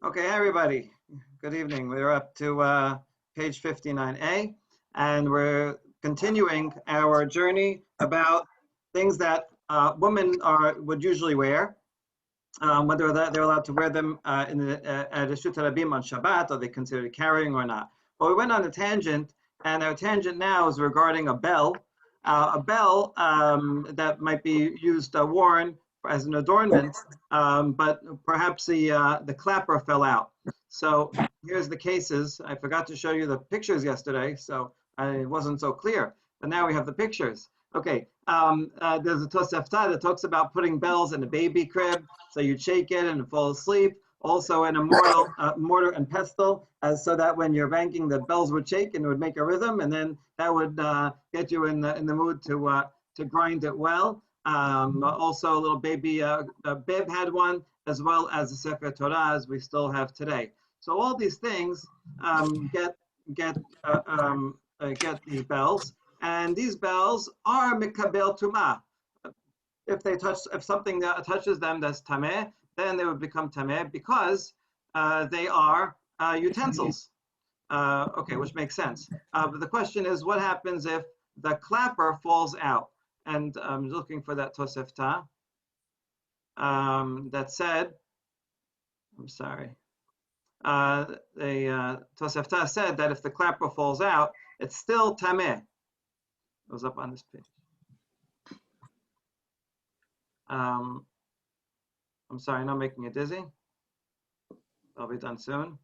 Okay, everybody, good evening. We're up to page 59A, and we're continuing our journey about things that women would usually wear, whether they're allowed to wear them at Reshut Rabim on Shabbat, or they considered carrying or not. Well, we went on a tangent, and our tangent now is regarding a bell that might be used, worn as an adornment, but perhaps the clapper fell out. So here's the cases. I forgot to show you the pictures yesterday, so it wasn't so clear. But now we have the pictures. Okay, there's a Tosefta that talks about putting bells in a baby crib, so you'd shake it and fall asleep. Also in a mortar and pestle, so that when you're banking, the bells would shake and it would make a rhythm, and then that would get you in the mood to grind it well. Also, a little baby bib had one, as well as the Sefer Torah, as we still have today. So all these things get the bells, and these bells are mikabel tumah. If something touches them that's tameh, then they would become tameh because they are utensils. Okay, which makes sense. But the question is, what happens if the clapper falls out? And I'm looking for that Tosefta that said, I'm sorry. The Tosefta said that if the clapper falls out, it's still tameh. It was up on this page. I'm sorry, not making it dizzy. I'll be done soon.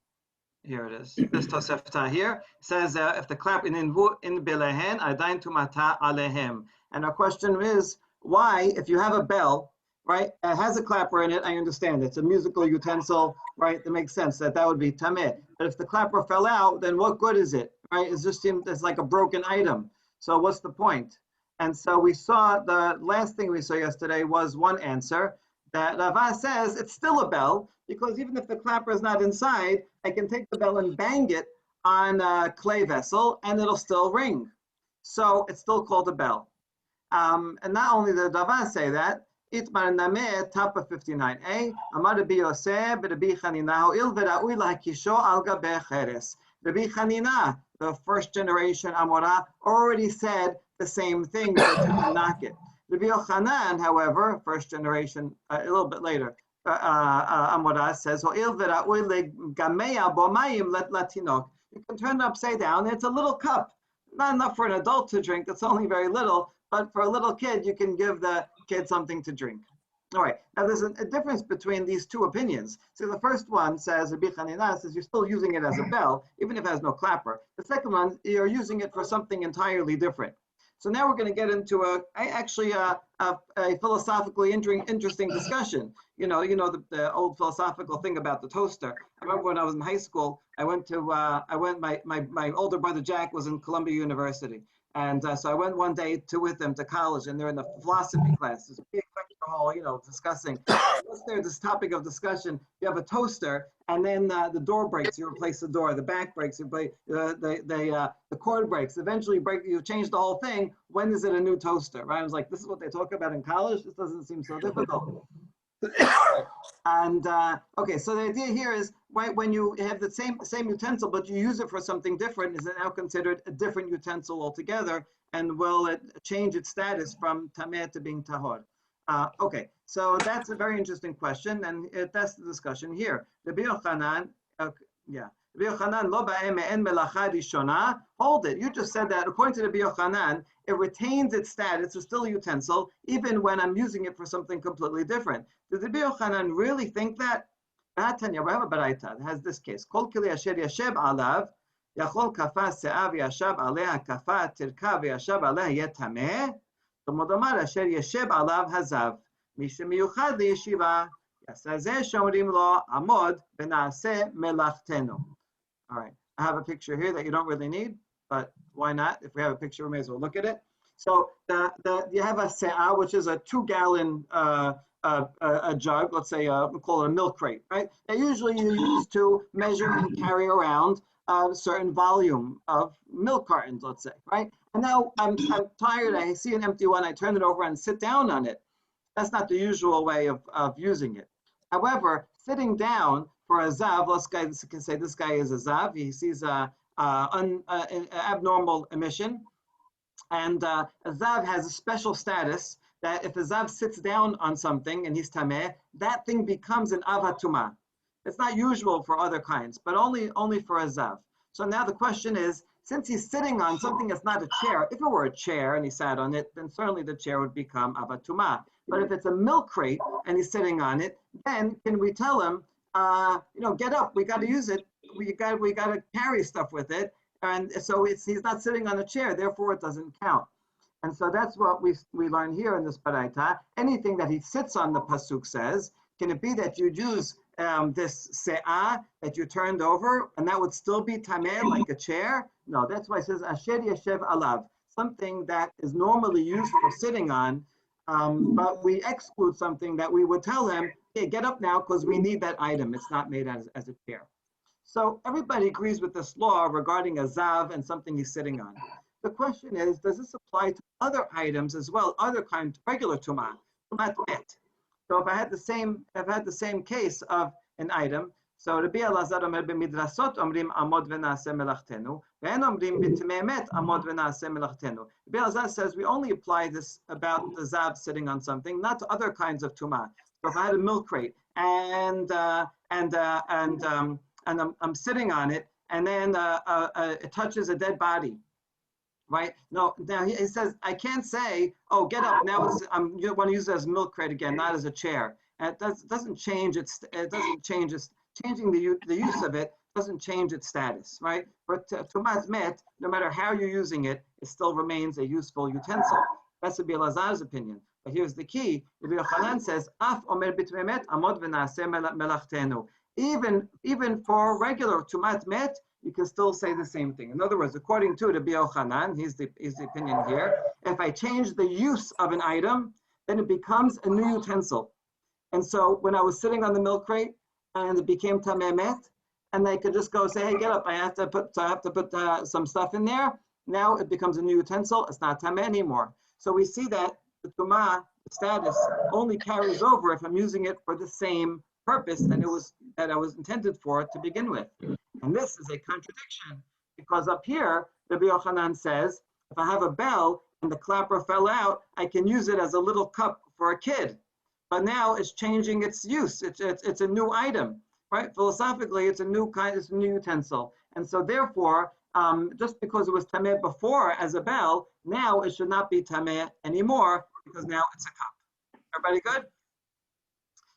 Here it is. This Tosefta here says if the clap in belehen adain tumata alehem. And our question is, why, if you have a bell, right, it has a clapper in it, I understand it's a musical utensil, right? That makes sense that would be tameh. But if the clapper fell out, then what good is it, right? It's like a broken item. So what's the point? And so we saw, the last thing we saw yesterday was one answer, that Rava says it's still a bell, because even if the clapper is not inside, I can take the bell and bang it on a clay vessel and it'll still ring. So it's still called a bell. And not only did Rava say that, Itmar Nameh, top of 59a, Amar Rabbi Yosef, Rabbi Chanina, Il Vera'ui Lahakisho Al Gabeh Cheres. Rabbi Chanina, the first generation Amorah, already said the same thing, that you can knock it. Rabbi Yochanan, however, first generation, a little bit later, Amorah says, Il Vera'ui Gameya Bomayim Let Latinok. You can turn it upside down, it's a little cup. Not enough for an adult to drink, it's only very little, but for a little kid, you can give the kid something to drink. All right, now there's a difference between these two opinions. So the first one says, Rabbi Chanina says, you're still using it as a bell, even if it has no clapper. The second one, you're using it for something entirely different. So now we're going to get into a philosophically interesting discussion. You know the old philosophical thing about the toaster. I remember when I was in high school, my older brother Jack was in Columbia University. And so I went one day with them to college, and they're in the philosophy class. There's a big lecture hall, discussing. What's there? This topic of discussion. You have a toaster, and then the door breaks. You replace the door. The back breaks. You replace the cord breaks. Eventually, you change the whole thing. When is it a new toaster? Right? I was like, this is what they talk about in college. This doesn't seem so difficult. And okay, so the idea here is, right, when you have the same utensil, but you use it for something different, is it now considered a different utensil altogether? And will it change its status from tameh to being tahor? Okay, so that's a very interesting question, and that's the discussion here. Rabbi Yochanan, Rabbi Yochanan, lo ba'eh me'en melacha rishona. Hold it. You just said that according to Rabbi Yochanan, it retains its status. It's still a utensil, even when I'm using it for something completely different. Does Rabbi Yochanan really think that? We have a baraita that has this case. Kol kili asher yashem alav, yachol kafa se'ah v'yashav aleha kafa tirka v'yashav aleha yetameh. Tomodamar asher yashem alav hazav. Mishem miyuchad liyeshiva. Yasazeh shomrim lo amod v'naaseh melachtenu. All right, I have a picture here that you don't really need, but why not? If we have a picture, we may as well look at it. So you have a se'ah, which is a 2-gallon a jug, let's say we'll call it a milk crate, right? That usually you use to measure and carry around a certain volume of milk cartons, let's say, right? And now I'm tired, I see an empty one, I turn it over and sit down on it. That's not the usual way of using it. However, sitting down for a zav, let's can say this guy is a zav. He sees an abnormal emission, and a zav has a special status that if a zav sits down on something and he's tameh, that thing becomes an avatuma. It's not usual for other kinds, but only for a zav. So now the question is, since he's sitting on something that's not a chair, if it were a chair and he sat on it, then certainly the chair would become avatuma. But if it's a milk crate and he's sitting on it, then can we tell him, get up, we got to use it, we got to carry stuff with it, and so he's not sitting on a chair, therefore it doesn't count. And so that's what we learn here in this baraita. Anything that he sits on, the pasuk says, can it be that you use this se'ah that you turned over, and that would still be tameh like a chair? No, that's why it says asher yeshev alav, something that is normally used for sitting on, but we exclude something that we would tell him, hey, get up now because we need that item. It's not made as a chair. So everybody agrees with this law regarding a zav and something he's sitting on. The question is, does this apply to other items as well, other kinds, regular tumah met? So if I had the same case of an item, so Rabbi Elazar omer b'midrasot omrim amod v'naaseh melachtenu, ve'en omrim b'tmei met amod v'naaseh melachtenu. Rabbi Elazar says we only apply this about the zav sitting on something, not to other kinds of tumah. So if I had a milk crate and I'm sitting on it, and then it touches a dead body, right? No, now he says I can't say, oh, get up now. You want to use it as a milk crate again, not as a chair. And it doesn't change changing the use of it doesn't change its status, right? But tumas met, no matter how you're using it, it still remains a useful utensil. That's Rabbi Elazar's opinion. But here's the key. Rabbi Yochanan says, "Af omer b'tmei met amod v'naaseh melachtenu." Even for regular tumat met, you can still say the same thing. In other words, according to Rabbi Yochanan, he's the opinion here, if I change the use of an item, then it becomes a new utensil. And so when I was sitting on the milk crate and it became tameh met, and I could just go say, hey, get up, I have to put some stuff in there. Now it becomes a new utensil. It's not tameh anymore. So we see that the tumah status only carries over if I'm using it for the same purpose that I was intended for it to begin with. And this is a contradiction, because up here, Rabbi Yochanan says, if I have a bell and the clapper fell out, I can use it as a little cup for a kid. But now it's changing its use. It's a new item, right? Philosophically, it's a new utensil. And so therefore, just because it was tameh before as a bell, now it should not be tameh anymore, because now it's a cup. Everybody good?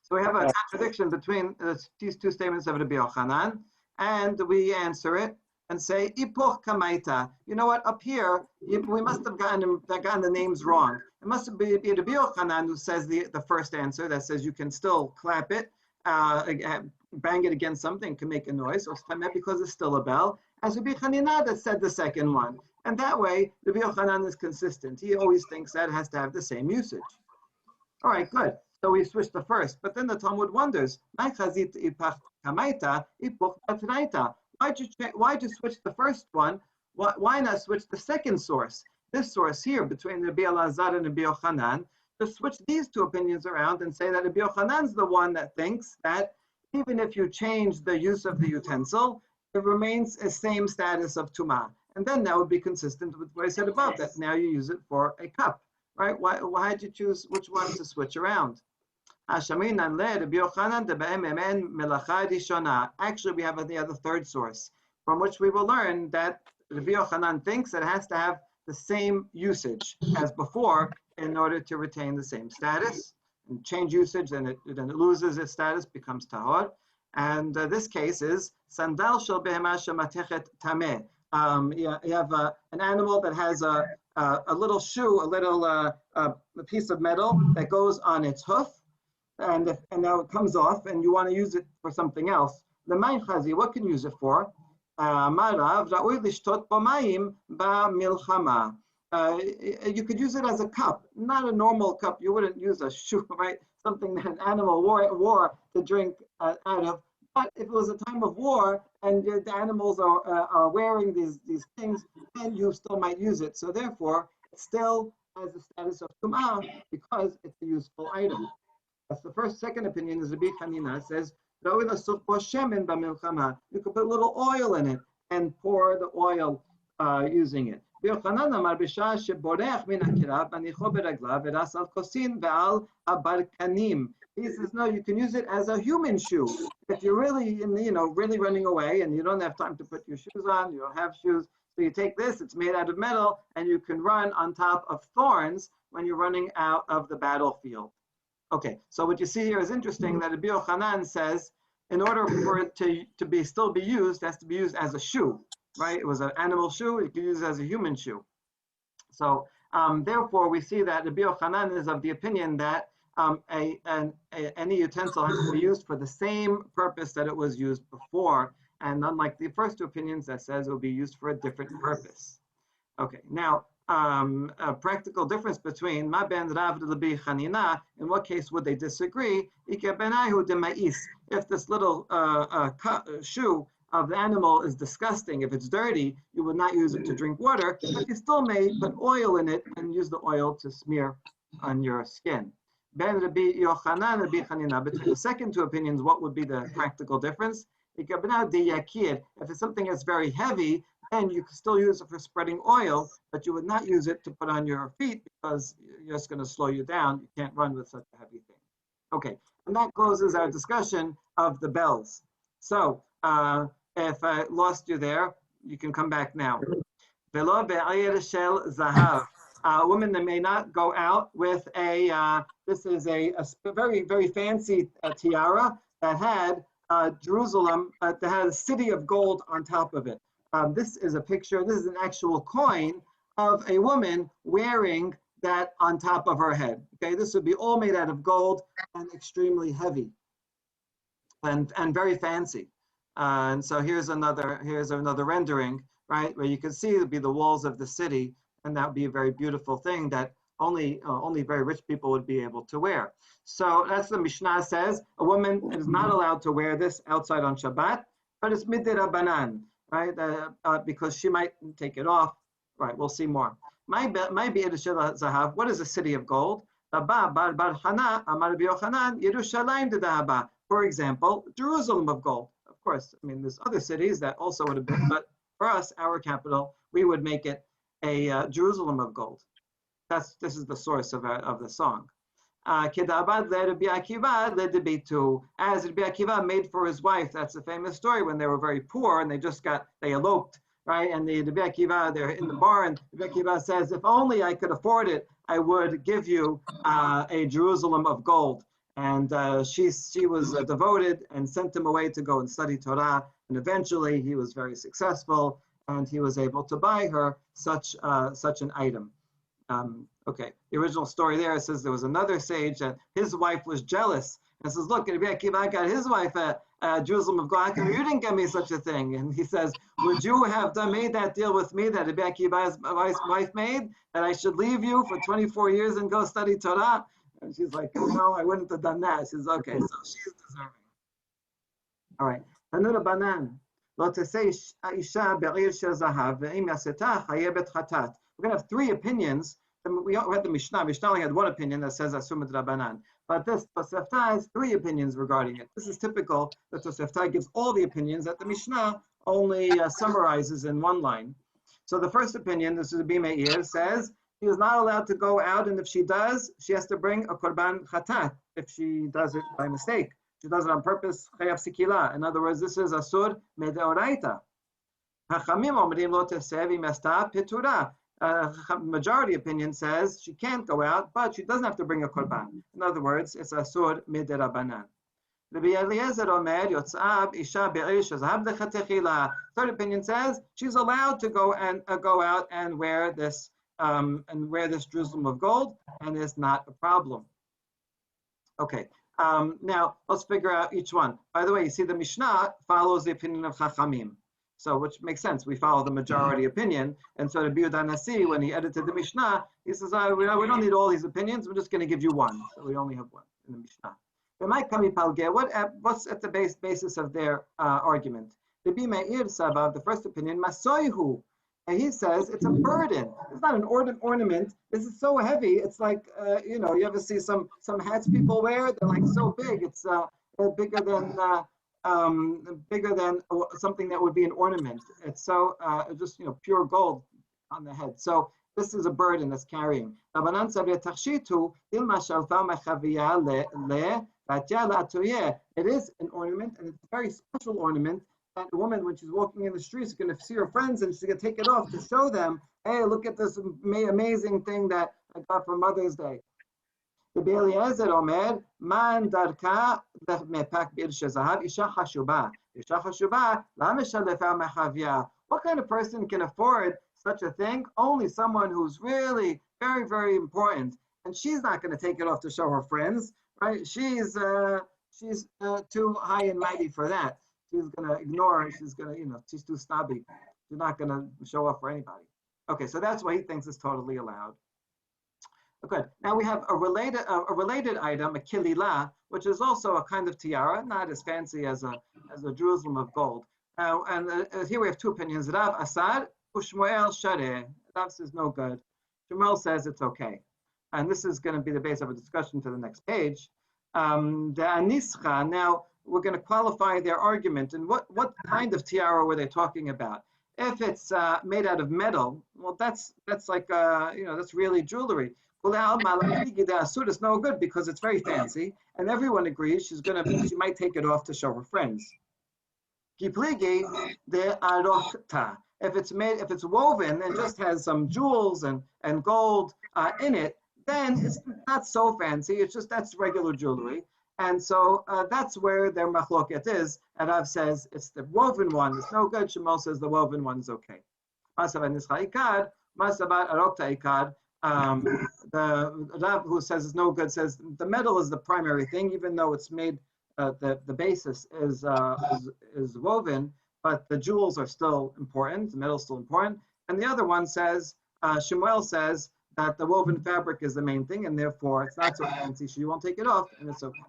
So we have a contradiction between these two statements of Rabbi Yochanan, and we answer it and say, Ipoch kamaita. You know what? Up here, we must have gotten the names wrong. It must be Rabbi Yochanan who says the first answer that says you can still clap it, bang it against something, can make a noise, or stameh because it's still a bell. As Rabbi Chanina that said the second one. And that way, Rabbi Yochanan is consistent. He always thinks that it has to have the same usage. All right, good. So we switch the first, but then the Talmud wonders, why'd you switch the first one? Why not switch the second source? This source here between Rabbi Elazar and Rabbi Yochanan, just switch these two opinions around and say that Rabbi Yochanan's the one that thinks that even if you change the use of the utensil, it remains the same status of tumah. And then that would be consistent with what I said above, that now you use it for a cup. Right? Why did you choose which one to switch around? Actually, we have the other third source, from which we will learn that Rabbi Yochanan thinks it has to have the same usage as before in order to retain the same status. And change usage, then it loses its status, becomes tahor. And this case is sandal shel behema shematechet tameh. You have an animal that has a little shoe, a piece of metal that goes on its hoof, and now it comes off, and you want to use it for something else. The main chazi, what can you use it for? You could use it as a cup, not a normal cup. You wouldn't use a shoe, right? Something that an animal wore to drink out of. But if it was a time of war and the animals are wearing these things, then you still might use it. So therefore, it still has the status of tum'ah because it's a useful item. That's the second opinion is Rabbi Hanina says, you could put a little oil in it and pour the oil using it. He says, no, you can use it as a human shoe. If you're really, really running away and you don't have time to put your shoes on, you don't have shoes, so you take this, it's made out of metal, and you can run on top of thorns when you're running out of the battlefield. Okay, so what you see here is interesting that Rabbi Yochanan says, in order for it to still be used, it has to be used as a shoe, right? It was an animal shoe, you could use it as a human shoe. So therefore, we see that Rabbi Yochanan is of the opinion that any utensil has to be used for the same purpose that it was used before, and unlike the first two opinions that says it will be used for a different purpose. Okay, now a practical difference between Ma ben Rav Rabbi Hanina, in what case would they disagree? If this little shoe of the animal is disgusting, if it's dirty, you would not use it to drink water, but you still may put oil in it and use the oil to smear on your skin. Ben Rabbi Yochanan, Rabbi Hanina. Between the second two opinions, what would be the practical difference? If it's something that's very heavy, then you can still use it for spreading oil, but you would not use it to put on your feet because you're just going to slow you down. You can't run with such a heavy thing. Okay, and that closes our discussion of the bells. So if I lost you there, you can come back now. A woman that may not go out with this is a very, very fancy tiara that had Jerusalem, that had a city of gold on top of it. This is a picture, this is an actual coin of a woman wearing that on top of her head. Okay, this would be all made out of gold and extremely heavy and very fancy. And so here's another rendering, right, where you can see it would be the walls of the city, and that would be a very beautiful thing that only very rich people would be able to wear. So that's the Mishnah says. A woman is not allowed to wear this outside on Shabbat, but it's midirabanan, right? Because she might take it off. Right, we'll see more. What is a city of gold? For example, Jerusalem of gold. Of course, I mean, there's other cities that also would have been, but for us, our capital, we would make it a Jerusalem of gold. This is the source of the song. As Rabbi Akiva made for his wife, that's a famous story when they were very poor and they eloped, right? And the Rabbi Akiva, they're in the barn. Rabbi Akiva says, if only I could afford it, I would give you a Jerusalem of gold. And she was devoted and sent him away to go and study Torah. And eventually he was very successful and he was able to buy her such an item. Okay, the original story there says there was another sage and his wife was jealous and says, look, Rabbi Akiva got his wife a Jerusalem of gold. You didn't get me such a thing. And he says, would you have made that deal with me that Rabbi Akiva's wife made, that I should leave you for 24 years and go study Torah? And she's like, no, I wouldn't have done that. She says, okay, so she's deserving. All right. Tanura banan. We're going to have three opinions. We had the Mishnah. Mishnah only had one opinion that says Asur Midrabanan. But this Tosefta has three opinions regarding it. This is typical that Tosefta gives all the opinions that the Mishnah only summarizes in one line. So the first opinion, this is Rabbi Meir, says she is not allowed to go out, and if she does, she has to bring a korban chatat if she does it by mistake. She does it on purpose, chayav sikila. In other words, this is Asur Medeoraita. Hachamim omrim lo tesev imesta pitura. Majority opinion says she can't go out, but she doesn't have to bring a korban. In other words, it's asur midirabanan. Third opinion says she's allowed to go out and wear this Jerusalem of gold, and it's not a problem. Okay. Now let's figure out each one. By the way, you see the Mishnah follows the opinion of Chachamim. So, which makes sense. We follow the majority opinion. And so, Rabbi Yehuda Nasi, when he edited the Mishnah, he says, we don't need all these opinions. We're just going to give you one. So we only have one in the Mishnah. What's at the basis of their argument? Rabbi Meir Sava, the first opinion, Masoihu. And he says it's a burden. It's not an ornament. This is so heavy. It's like you ever see some hats people wear? They're like so big. It's bigger than something that would be an ornament. It's so just pure gold on the head. So this is a burden that's carrying. It is an ornament, and it's a very special ornament that a woman, when she's walking in the streets, is going to see her friends and she's going to take it off to show them, hey, look at this amazing thing that I got for Mother's Day. Rabbi Eliezer Omer, man darka mepak bir shezahav isha chashuba. Isha chashuba la meshalefa mechavia. What kind of person can afford such a thing? Only someone who's really very, very important. And she's not going to take it off to show her friends, right? She's too high and mighty for that. She's going to ignore her. She's going to, she's too snobby. She's not going to show off for anybody. Okay, so that's why he thinks it's totally allowed. Good. Now we have a related item, a kilila, which is also a kind of tiara, not as fancy as a Jerusalem of gold. And here we have two opinions: Rav Asad, Ushmuel Shareh. Rav says no good. Shmuel says it's okay. And this is going to be the base of a discussion to the next page. The anischa. Now we're going to qualify their argument. And what kind of tiara were they talking about? If it's made out of metal, well, that's like that's really jewelry. It's no good because it's very fancy, and everyone agrees she might take it off to show her friends. If it's woven and just has some jewels and gold in it, then it's not so fancy. It's just that's regular jewelry, and so that's where their machloket is. And Rav says it's the woven one. It's no good. Shmuel says the woven one is okay. The Rav who says it's no good says the metal is the primary thing, even though it's made. The basis is woven, but the jewels are still important. The metal is still important. And the other one says, Shmuel says that the woven fabric is the main thing, and therefore it's not so fancy. So you won't take it off, and it's okay.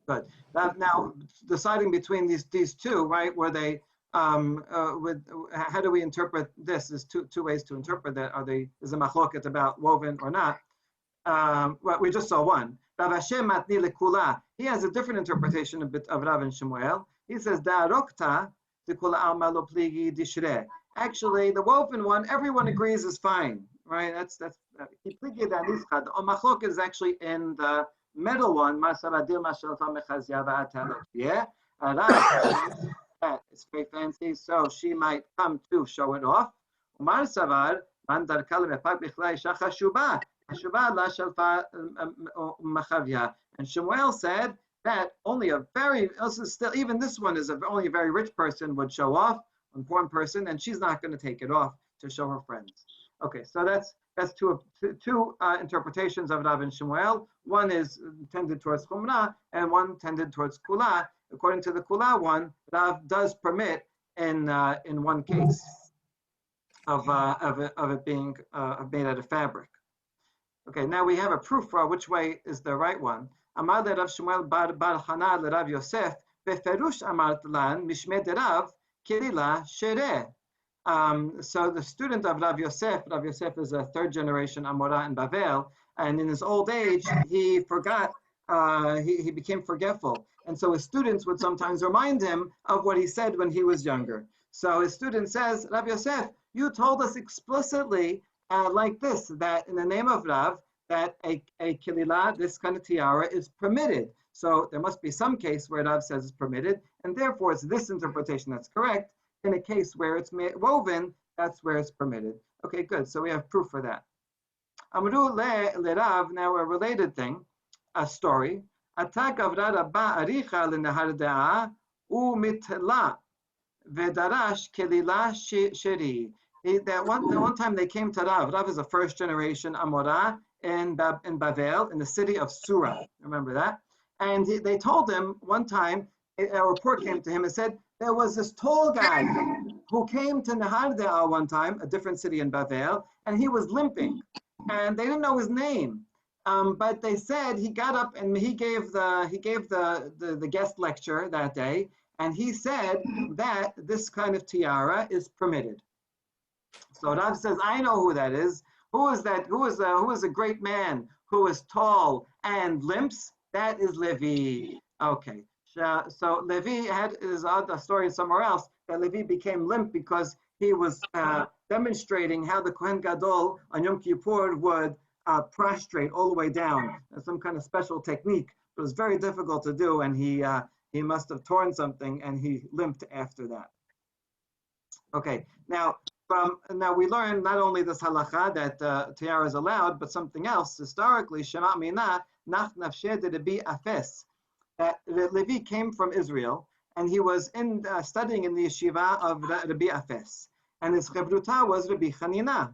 Good. Now, deciding between these two, right? Where they how do we interpret this? There's two ways to interpret that. Is a machloket about woven or not? Well, we just saw one. Rav Hashem matni lekula. He has a different interpretation of Rav and Shmuel. He says da'arokta lekula alma lo pligi dishre. Actually, the woven one, everyone agrees is fine, right? That's pligi da'nischa. The machlok is actually in the metal one. Masaradir mashalta mechazia va'atalot. Yeah, it's very fancy, so she might come to show it off. Umar savar man darka lemepag bichlai shachashuba. And Shmuel said that only even this one is only a very rich person would show off, an important person, and she's not going to take it off to show her friends. Okay, so that's two interpretations of Rav and Shmuel. One is tended towards Chumrah, and one tended towards Kula. According to the Kula one, Rav does permit in one case of it being made out of fabric. Okay, now we have a proof for which way is the right one. Amar Rav Shmuel bar Chana Rav Yosef beferush amart lan mishmei Rav kilila shereh. So the student of Rav Yosef is a third generation Amora in Bavel, and in his old age he forgot. He became forgetful, and so his students would sometimes remind him of what he said when he was younger. So his student says, Rav Yosef, you told us explicitly. Like this, that in the name of Rav, that a kilila, this kind of tiara, is permitted. So there must be some case where Rav says it's permitted, and therefore it's this interpretation that's correct. In a case where it's woven, that's where it's permitted. Okay, good. So we have proof for that. Amru le Rav, now a related thing, a story. Atak avrada ba aricha lenahar da'a umitla vedarash kilila sheri. That one time they came to Rav. Rav is a first generation Amorah in Bavel, in the city of Surah. Remember that? And they told him one time, a report came to him and said, there was this tall guy who came to Nahar De'ah one time, a different city in Bavel, and he was limping. And they didn't know his name. But they said he got up and he gave the guest lecture that day, and he said that this kind of tiara is permitted. So Rav says, I know who that is. Who is that? Who is a great man who is tall and limps? That is Levi. Okay. So Levi had his other story somewhere else that Levi became limp because he was demonstrating how the Kohen Gadol on Yom Kippur would prostrate all the way down. Some kind of special technique. It was very difficult to do, and he must have torn something, and he limped after that. Okay, now we learn not only this halacha that tiara is allowed, but something else. Historically, Shema Mina nach nafshe de Rabbi Afes. That Levi came from Israel, and he was studying in the yeshiva of Rabbi Afes, and his chevruta was Rabbi Chanina.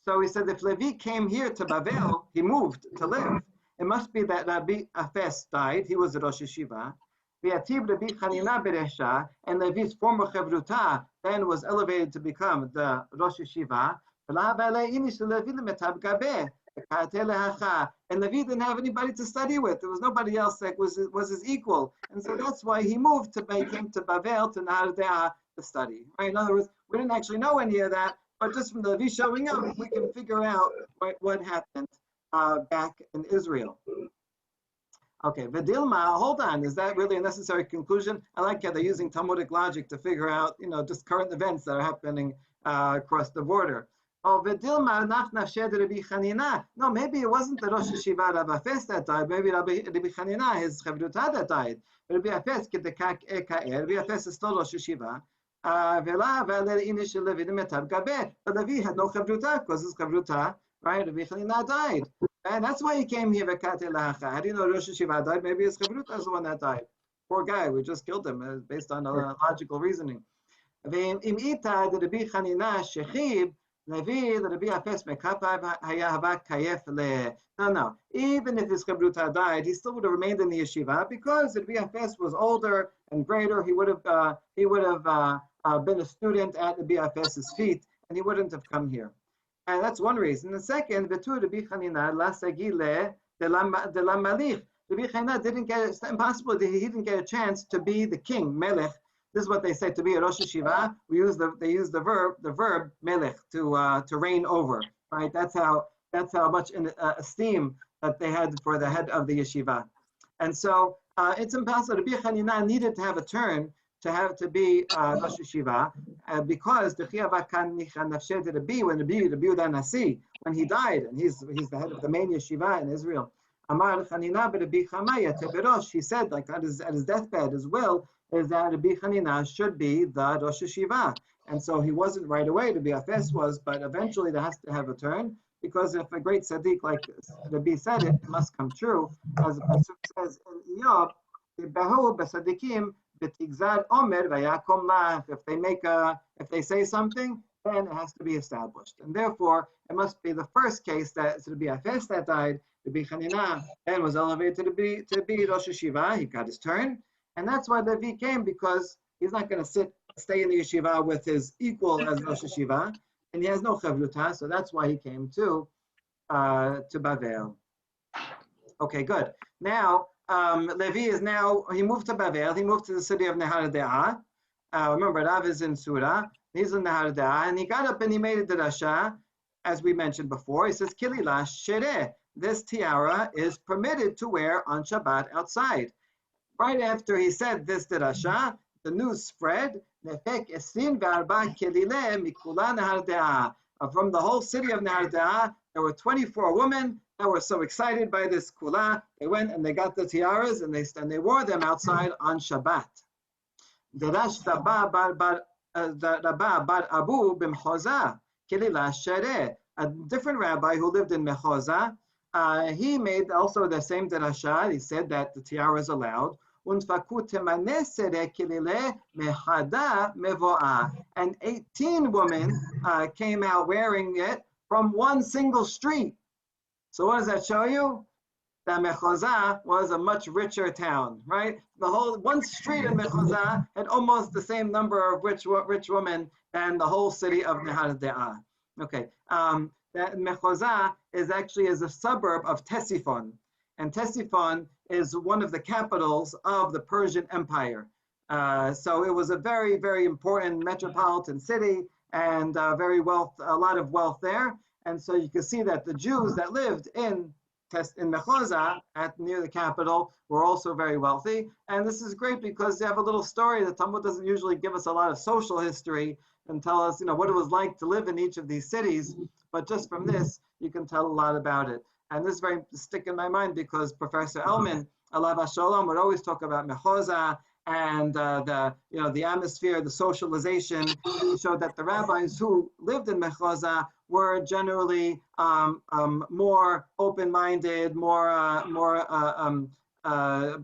So he said, if Levi came here to Bavel, he moved to live. It must be that Rabbi Afes died. He was the Rosh Yeshiva. Rabbi Chanina Beresha, and Levi's former chevruta then was elevated to become the Rosh Yeshiva. And Levi didn't have anybody to study with. There was nobody else that was his equal. And so that's why he moved came to Bavel to Nahar De'ah to study. Right? In other words, we didn't actually know any of that, but just from the Levi showing up, we can figure out what happened back in Israel. Okay, Vidilma, hold on. Is that really a necessary conclusion? I like how they're using Talmudic logic to figure out, just current events that are happening across the border. Oh, Vidilma, Rabbi Chanina. No, maybe it wasn't the Rosh Yeshiva Rabbi Afes that died. Maybe Rabbi Chanina, his Chavruta, that died. Rabbi Afes, Rabbi Afes is still Rosh Yeshiva. But Levi had no Chavruta because his Chavruta, right? Rabbi Chanina died. And that's why he came here. How do you know Rosh Yeshiva died? Maybe his Chavruta is the one that died. Poor guy, we just killed him based on logical reasoning. No, even if his Chavruta died, he still would have remained in the yeshiva because Rabbi Afes was older and greater. He would have been a student at Rabbi Afes's feet, and he wouldn't have come here. And that's one reason. The second, Betur Rabbi Chanina la sagile de la malich. Rabbi Chanina didn't get, it's impossible that he didn't get a chance to be the king, melech. This is what they say to be a Rosh Yeshiva. They use the verb melech to reign over. Right? That's how much esteem that they had for the head of the yeshiva. And so it's impossible. Rabbi Chanina needed to have a turn to be Rosh Yeshiva because the Chiyava kan nafshe de Rabbi when Rabbi Nasi, when he died, and he's the head of the main yeshiva in Israel. Amar Chanina Rabbi Chamaya Teberosh. He said, like at his deathbed as well, is that Rabbi Chanina should be the Rosh Yeshiva. And so he wasn't right away. Rabbi Afes was, but eventually there has to have a turn because if a great tzaddik like Rabbi said it must come true. As the pasuk says in Iyov, Behu b'sadikim b'tigzad omer v'yakom lach. If they say something, then it has to be established. And therefore, it must be the first case that it's Rabbi Afes that died. Rabbi Chanina then was elevated to be Rosh Yeshiva. He got his turn. And that's why Levi came, because he's not going to stay in the yeshiva with his equal as Rosh Yeshiva, and he has no chavruta, so that's why he came to Bavel. Okay, good. Now, Levi he moved to Bavel, he moved to the city of Nahar De'ah. Remember, Rav is in Surah, he's in Nahar De'ah, and he got up and he made a drasha, as we mentioned before. He says, Kililah Shereh, this tiara is permitted to wear on Shabbat outside. Right after he said this drasha, the news spread. From the whole city of Nahar De'ah, there were 24 women that were so excited by this kula. They went and they got the tiaras and they wore them outside on Shabbat. Derash Rabba bar Abu b'Mchoza Kilila Shereh. A different rabbi who lived in Mechoza, he made also the same drasha. He said that the tiara is allowed. And 18 women came out wearing it from one single street. So what does that show you? That Mechoza was a much richer town, right? The whole one street in Mechoza had almost the same number of rich women than the whole city of Nahar De'ah. Okay, that Mechoza is a suburb of Ctesiphon, and Ctesiphon is one of the capitals of the Persian Empire. So it was a very, very important metropolitan city, and a lot of wealth there. And so you can see that the Jews that lived in Mechoza, near the capital, were also very wealthy. And this is great because they have a little story. The Talmud doesn't usually give us a lot of social history and tell us, what it was like to live in each of these cities. But just from this, you can tell a lot about it. And this is very stick in my mind because Professor Elman, Alav Hashalom, would always talk about Mechoza and the atmosphere, the socialization. He showed that the rabbis who lived in Mechoza were generally more open-minded, more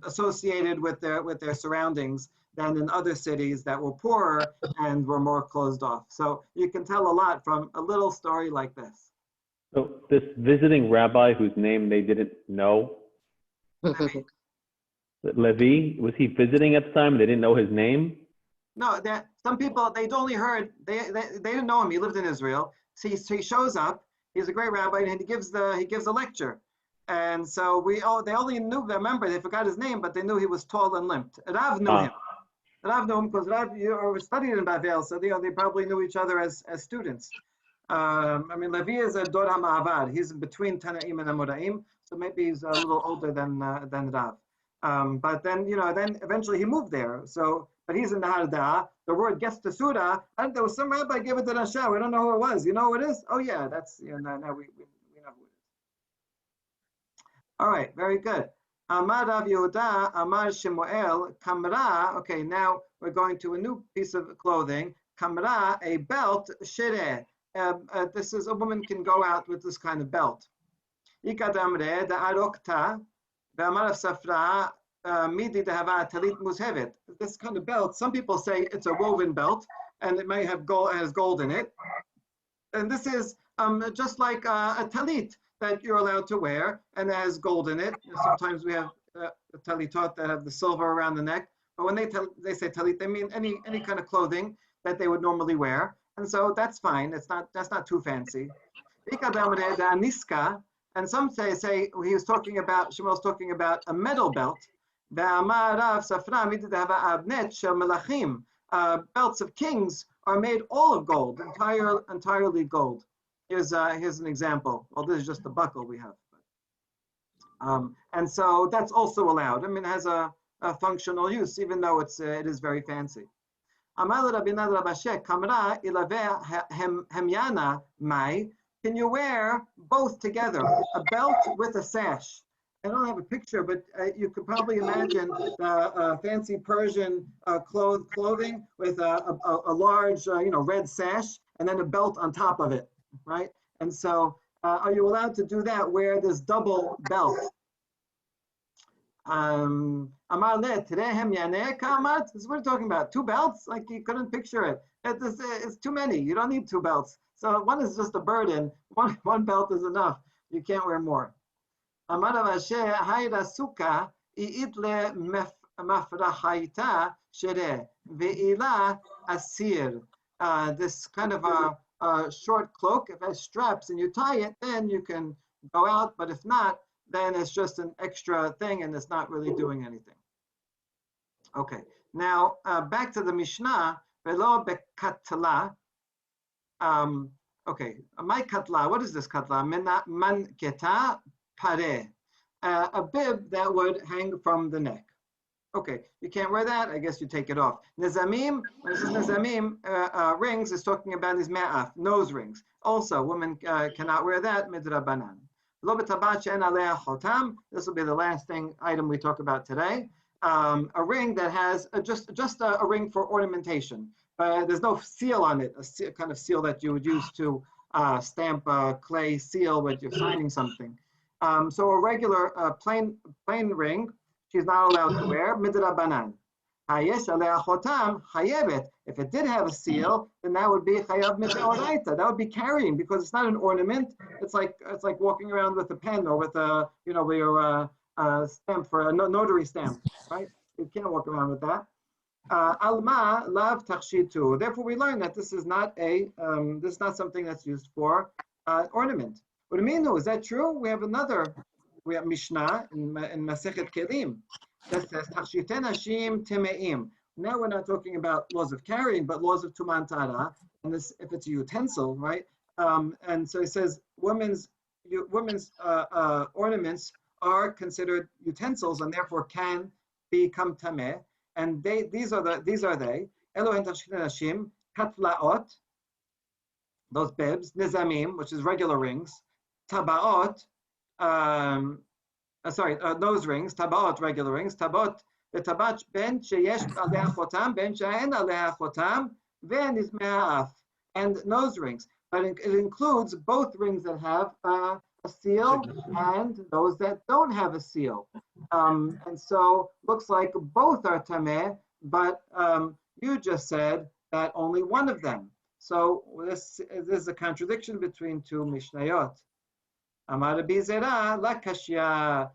associated with their surroundings than in other cities that were poorer and were more closed off. So you can tell a lot from a little story like this. So this visiting rabbi whose name they didn't know, Levi, was he visiting at the time? They didn't know his name? No, some people, they'd only heard, they didn't know him. He lived in Israel. So he shows up. He's a great rabbi, and he gives a lecture. And so they only remember, they forgot his name, but they knew he was tall and limped. Rav knew him. Rav knew him because Rav studied in Bavel, so they probably knew each other as students. Levi is a Dor HaMa'avar. He's between Tanaim and Amoraim, so maybe he's a little older than Rav. But then eventually he moved there. So, but he's in the Harda. The word gets to Surah, and there was some rabbi gave it to Rasha. We don't know who it was. You know who it is? Oh yeah, that's now we know who it is. All right, very good. Amar Rav Yehuda, Amar Shemuel, Kamra. Okay, now we're going to a new piece of clothing. Kamra, a belt, shireh. This is a woman can go out with this kind of belt. Ikadamre da arokta, ve'amar safra midi dehava talit muzhevet. This kind of belt, some people say it's a woven belt, and it may have has gold in it. And this is just like a talit that you're allowed to wear, and it has gold in it. Sometimes we have talitot that have the silver around the neck, but when they say talit, they mean any kind of clothing that they would normally wear, and so that's fine. That's not too fancy. And some say Shemuel's talking about a metal belt. Belts of kings are made all of gold, entirely gold. Here's an example. Well, this is just the buckle we have. And so that's also allowed. It has a functional use, even though it is very fancy. Can you wear both together, a belt with a sash? I don't have a picture, but you could probably imagine fancy Persian clothing with a large, red sash, and then a belt on top of it, right? And so, are you allowed to do that? Wear this double belt? This is what we're talking about. 2 belts? Like you couldn't picture it. It's too many. You don't need 2 belts. So one is just a burden. One belt is enough. You can't wear more. This kind of a short cloak, if it has straps and you tie it, then you can go out. But if not, then it's just an extra thing and it's not really doing anything. Okay, now back to the Mishnah. Velo bekatla. Okay, my katla, what is this katla? Man keta pare. A bib that would hang from the neck. Okay, you can't wear that. I guess you take it off. Nizamim, when it says nizamim, rings, is talking about these ma'af, nose rings. Also, women cannot wear that, midrabanan. This will be the last item we talk about today. A ring that has just a ring for ornamentation. There's no seal on it, a kind of seal that you would use to stamp a clay seal when you're signing something. So a regular plain ring, she's not allowed to wear, midrabanan. If it did have a seal, then that would be chayav mideoraita. That would be carrying because it's not an ornament. It's like walking around with a pen or with a stamp for a notary stamp, right? You can't walk around with that. Alma lav takshitu. Therefore, we learn that this is not something that's used for ornament. What do you mean? Is that true? We have Mishnah in Masechet Kelim that says Tachshite Nashim Temeim. Now we're not talking about laws of carrying, but laws of tuman tara, and this if it's a utensil, right? And so it says women's ornaments are considered utensils and therefore can become tameh. And these are they. Elohen tashchina nashim katlaot, those bibs, nizamim, which is regular rings, tabaot, nose rings, tabaot, regular rings, tabaot, the tabat ben sheyesh aleha chotam, ben she'en aleha chotam, ve'nizmei ha'af, and nose rings. But it includes both rings that have a seal and those that don't have a seal. And so looks like both are tameh, but you just said that only one of them. So this is a contradiction between two Mishnayot. Amar Rabbi Zera la kashya.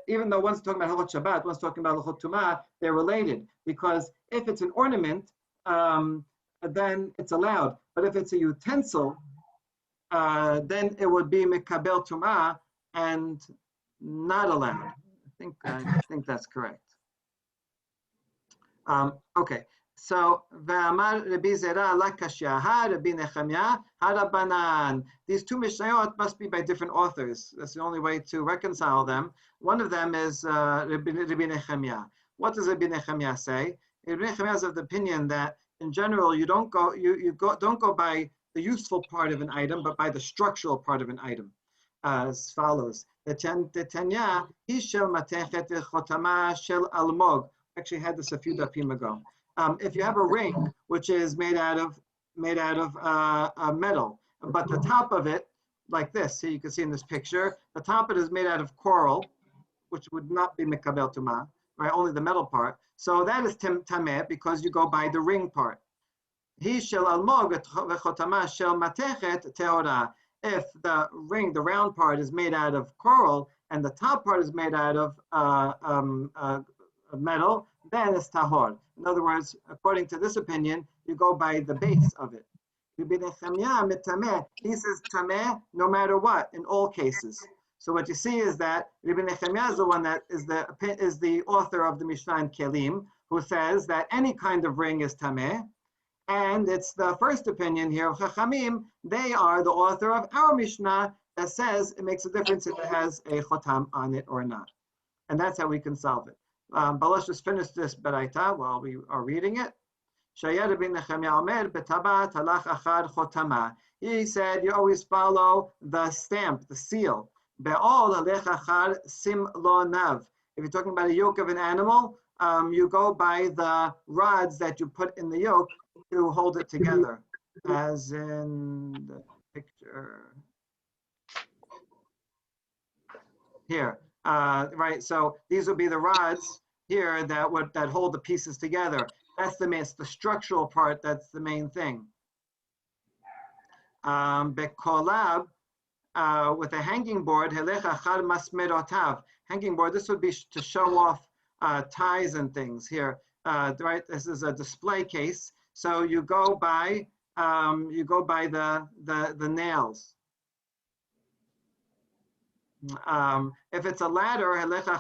Even though one's talking about Halachot Shabbat, one's talking about Halachot Tumah, they're related because if it's an ornament, then it's allowed. But if it's a utensil, then it would be Mekabel Tumah and not allowed. I think that's correct. Okay. So, Ve'amar Rabbi Zera la kashya, Rabbi Nechemia, Harabanan. These two Mishnayot must be by different authors. That's the only way to reconcile them. One of them is Rabbi Nechemia. What does Rabbi Nechemia say? Rabbi Nechemia is of the opinion that in general you don't go by the useful part of an item, but by the structural part of an item. As follows: the Tanya Ishel Matechet Chotama Shel Almog. Actually had this a few dapim ago. If you have a ring which is made out of metal, but the top of it, like this, so you can see in this picture, the top of it is made out of coral, which would not be mekabel tumah, right? Only the metal part. So that is tameh because you go by the ring part. He shel almog v'chotama shel matechet tehora. If the ring, the round part, is made out of coral and the top part is made out of metal, then it's tahor. In other words, according to this opinion, you go by the base of it. He says tameh no matter what in all cases. So what you see is that Rabbi Nechemia is the one that is the author of the Mishnah in Kelim, who says that any kind of ring is tameh, and it's the first opinion here of Chachamim. They are the author of our Mishnah that says it makes a difference if it has a chotam on it or not, and that's how we can solve it. But let's just finish this beraita while we are reading it. He said you always follow the stamp, the seal. If you're talking about a yoke of an animal, you go by the rods that you put in the yoke to hold it together, as in the picture here. Right, so these would be the rods here that hold the pieces together. That's the structural part. That's the main thing. Bekolab, with a hanging board, hanging board. This would be to show off ties and things here. Right, this is a display case. So you go by the nails. If it's a ladder, in other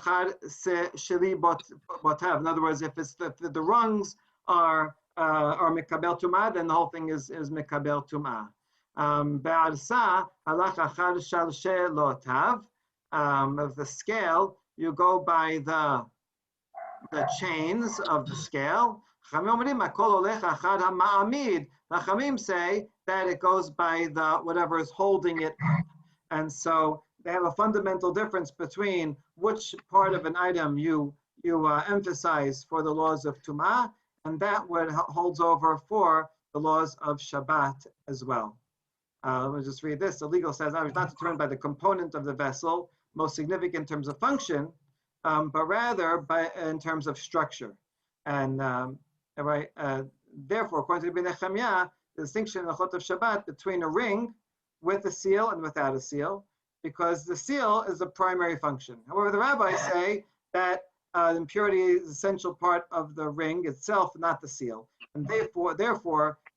words, if the rungs are mikabel tumah, then the whole thing is mikabel tumah. Of the scale, you go by the chains of the scale. Chachamim say that it goes by the whatever is holding it up, and so they have a fundamental difference between which part of an item you emphasize for the laws of Tumah, and that what holds over for the laws of Shabbat as well. Let me just read this. The legal says, I was not determined by the component of the vessel, most significant in terms of function, but rather in terms of structure. And therefore, according to Rabbi Nechemia, the distinction in the Chot of Shabbat between a ring with a seal and without a seal, because the seal is the primary function. However, the rabbis say that impurity is an essential part of the ring itself, not the seal. And therefore,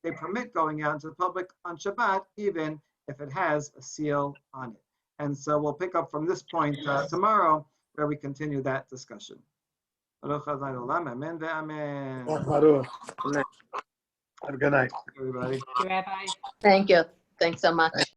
they permit going out into the public on Shabbat, even if it has a seal on it. And so we'll pick up from this point tomorrow, where we continue that discussion. Baruch Adonai Olam. Amen ve'amen. Baruch. Have a good night. Everybody. Rabbi. Thank you. Thanks so much.